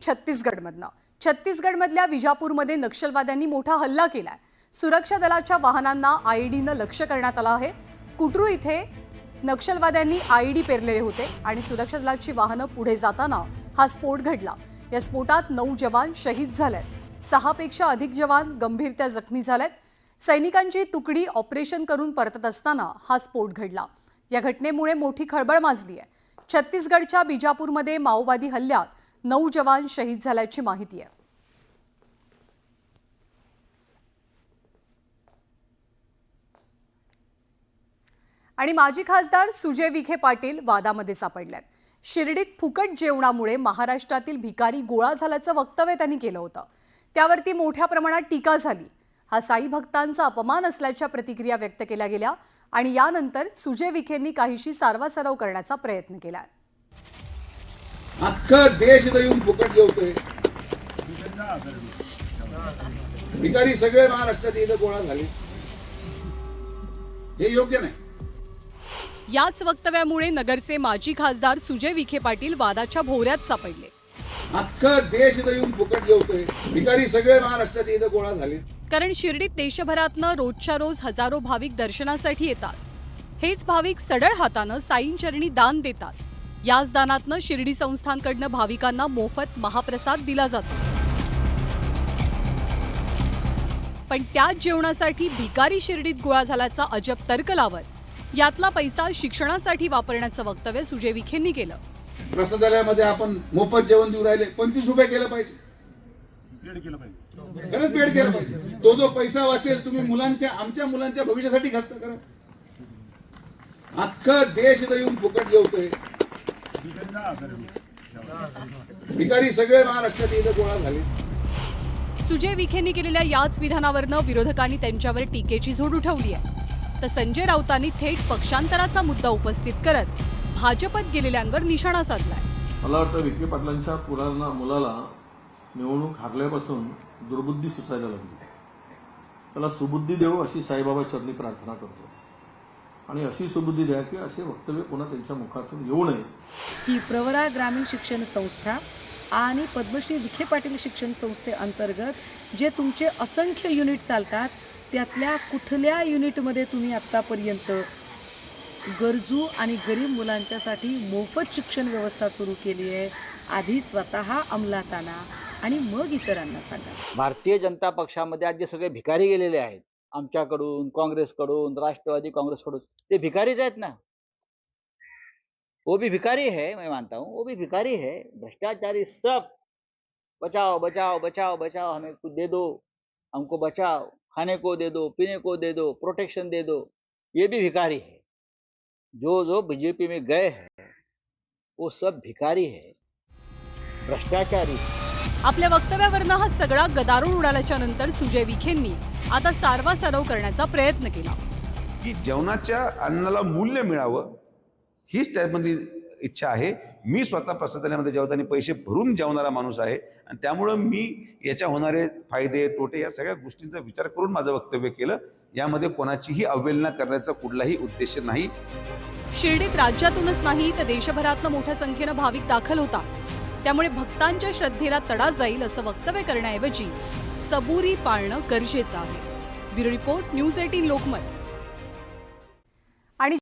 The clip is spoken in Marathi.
छत्तीसगडमधल्या विजापूरमध्ये नक्षलवाद्यांनी मोठा हल्ला केलाय। सुरक्षा दलाच्या वाहनांना आयईडीनं लक्ष्य करण्यात आलं आहे। कुटरू इथे नक्षलवाद्यांनी आयईडी पेरलेले होते आणि सुरक्षा दलाची वाहनं पुढे जाताना हा स्फोट घडला। या स्फोटात 9 जवान शहीद झालेत, 6 पेक्षा अधिक जवान गंभीरत्या जखमी झालेत। सैनिकांची तुकडी ऑपरेशन करून परतत असताना हा स्फोट घडला। या घटनेमुळे मोठी खळबळ माजली आहे। छत्तीसगडच्या बिजापूरमध्ये माओवादी हल्ल्यात 9 जवान शहीद झाल्याची माहिती आहे। आणि माजी खासदार सुजय विखे पाटील वादामध्ये सापडल्यात। शिर्डीत फुकट जेवणामुळे महाराष्ट्रातील भिकारी गोळा झाल्याचं वक्तव्य त्यांनी केलं होतं। त्यावरती मोठ्या प्रमाणात टीका झाली। हा साई भक्तांचा अपमान असल्याच्या प्रतिक्रिया व्यक्त केल्या गेल्या आणि यानंतर सुजय विखेंनी काहीशी सारवासारव करण्याचा प्रयत्न केला। अख्खा देश येऊन फुकट जेवतोय, भिकारी सगळे महाराष्ट्रात इथं गोळा झाले, हे योग्य नाही। याच वक्तव्यामुळे नगरचे माजी खासदार सुजय विखे पाटील वादाच्या भोवऱ्यात सापडले। अख्खा देश येऊन फुकट जेवतोय, भिकारी सगळे महाराष्ट्रात इथं गोळा झाले। कारण शिर्डीत देशभरातनं रोजच्या रोज हजारो भाविक दर्शनासाठी येतात। हेच भाविक सडळ हातानं साईंचरणी दान देतात। याच दानातनं शिर्डी संस्थानकडनं भाविकांना मोफत महाप्रसाद दिला जातो। पण त्याच जेवणासाठी भिकारी शिर्डीत गोळा झाल्याचा अजब तर्क लावत यातला पैसा शिक्षणासाठी वापरण्याचं वक्तव्य सुजय विखेंनी केलं। प्रसादालयामध्ये आपण मोफत जेवण देऊ राहिले, 25 रुपये केलं पाहिजे, खरंच पेड केलं पाहिजे। तो जो पैसा वाचेल तुम्ही आमच्या मुलांच्या भविष्यासाठी खर्च करा। अख्खा देश येऊन फुकट जेवतोय, भिकारी सगळे महाराष्ट्रात इथं गोळा झाले। सुजय विखेंनी केलेल्या याच विधानावरनं विरोधकांनी त्यांच्यावर टीकेची झोड उठवली आहे। तर संजय राऊतांनी थेट पक्षांतराचा मुद्दा उपस्थित करत भाजपत गेलेल्यांवर निशाणा साधलाय। मला वाटतं विखे पाटलांच्या मुलाला निवडणूक हारल्यापासून दुर्बुद्धी सुचायला लागली। त्याला सुबुद्धी देव अशी साईबाबा चरणी प्रार्थना करतो आणि अशी सुबुद्धी द्या की असे वक्तव्य पुन्हा त्यांच्या मुखातून येऊ नये। ही प्रवरा ग्रामीण शिक्षण संस्था आणि पद्मश्री विखे पाटील शिक्षण संस्थेअंतर्गत जे तुमचे असंख्य युनिट चालतात त्यातल्या कुठल्या युनिटमध्ये तुम्ही आत्तापर्यंत गरजू आणि गरीब मुलांच्यासाठी मोफत शिक्षण व्यवस्था सुरू केली आहे? आधी स्वतः अंमलात आणा आणि मग इतरांना सांगा। भारतीय जनता पक्षामध्ये आज जे सगळे भिकारी गेलेले आहेत, आमच्याकडून, काँग्रेसकडून, राष्ट्रवादी काँग्रेसकडून, ते भिकारीच आहेत ना। वो भी भिकारी है, मैं मानता हूँ, वो भी भिकारी है। भ्रष्टाचारी सब बचाओ बचाओ बचाओ बचाओ, हमें कुछ दे दो, हमको बचाओ, खाने को दे दो, पीने को दे दो, प्रोटेक्शन दे दो, ये भी भिकारी है। जो बीजेपी में गए हैं वो सब भिकारी है, भ्रष्टाचारी। आपल्या वक्तव्यावरनं हा सगळा गदारोळ उडाल्याच्या नंतर सुजय विखेंनी आता सारवासारव करण्याचा प्रयत्न केला की जेवणाच्या अन्नाला मूल्य मिळावं हीच त्यामध्ये इच्छा आहे। मी स्वतः प्रसादालयामध्ये जेवताना पैसे भरून जेवणारा माणूस आहे आणि त्यामुळे मी याच्या होणारे फायदे तोटे या सगळ्या गोष्टींचा विचार करून माझं वक्तव्य केलं। यामध्ये कोणाचीही अवहेलना करण्याचा कुठलाही उद्देश नाही। शिर्डीत राज्यातूनच नाही तर देशभरातनं मोठ्या संख्येनं भाविक दाखल होतात। त्यामुळे भक्तांच्या श्रद्धेला तडा जाईल असं वक्तव्य करण्याऐवजी सबुरी पाळणं गरजेचं आहे। Bureau report, news 18 Lokmat.